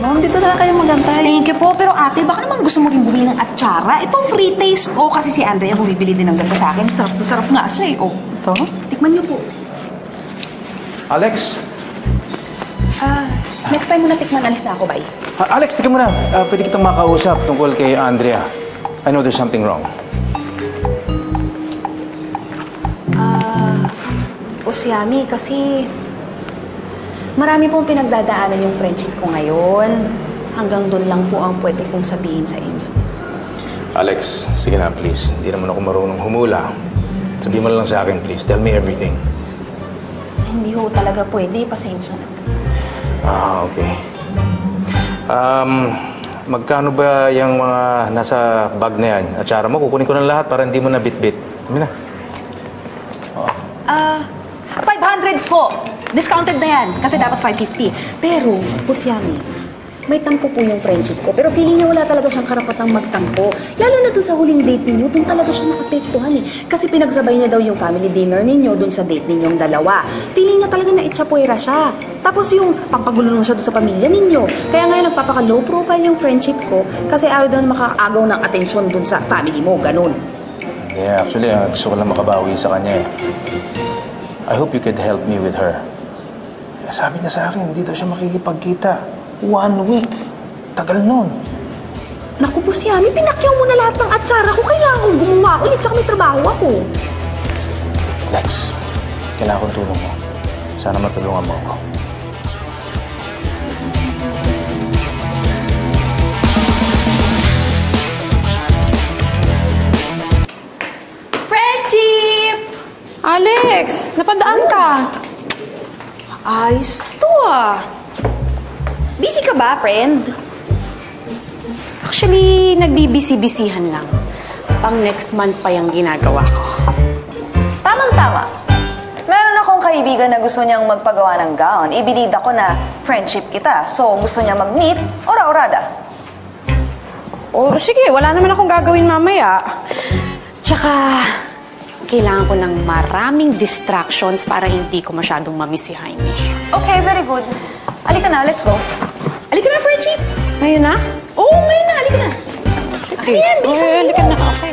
Ma'am, dito na kayo magantay. Thank you po. Pero ate, baka naman gusto mo rin bumili ng atsara. Ito, free taste. O, kasi si Andrea bumibili din ng ganito sa akin. Sarap nga siya eh. O, Ito? tikman niyo po. Alex? Next time mo na tikman, alis na ako, bye. Alex, tika mo na. Pwede kitang makausap tungkol kay Andrea. I know there's something wrong. O si Yami, kasi marami pong pinagdadaanan yung friendship ko ngayon. Hanggang doon lang po ang pwede kong sabihin sa inyo. Alex, sige na, please. Hindi naman ako marunong humula. Sabihin mo lang sa akin, please. Tell me everything. Hindi ho talaga pwede. Pasensya na. Okay. Magkano ba yung mga nasa bag na yan? Atsara mo, kukunin ko ng lahat para hindi mo na bit-bit. Sabi na. 500 po. Discounted na yan. Kasi dapat 550. Pero, Boss Yami, may tampo po yung friendship ko. Pero feeling niya wala talaga siyang karapatang magtampo. Lalo na doon sa huling date ninyo, doon talaga siya nakapektuhan eh. Kasi pinagsabay niya daw yung family dinner ninyo doon sa date ninyong dalawa. Feeling niya talaga na itchapuera siya. Tapos yung pampagulong siya doon sa pamilya ninyo. Kaya ngayon nagpapaka-low profile yung friendship ko kasi ayaw daw makaagaw ng atensyon doon sa family mo. Ganun. Yeah, actually, gusto ko lang makabawi sa kanya eh. I hope you could help me with her. Sabi niya sa akin, hindi daw siya makikipagkita. 1 week. Tagal nun. Naku, Boss Yami, pinakyaw mo na lahat ng atsara ko. Kailangan kong gumawa ulit, tsaka may trabaho ako. Lex, kailangan kong tulong mo. Sana matulungan mo ako. Friendship! Alex, napadaan ka. Ayos to ah. Busy ka ba, friend? Actually, nagbibisi-bisihan lang. Pang next month pa yung ginagawa ko. Tamang-tama. Meron akong kaibigan na gusto niyang magpagawa ng gown. Ibinida ko na friendship kita. So, gusto niya mag-meet, ora-orada. O, sige, wala naman akong gagawin mamaya. Tsaka, kailangan ko ng maraming distractions para hindi ko masyadong mamiss si Jaime. Okay, very good. Halika na, let's go. Halika na, friendship! Ngayon na? Oo, ngayon na. Halika na. Okay. Ayan, bilisan mo. Halika na. Okay.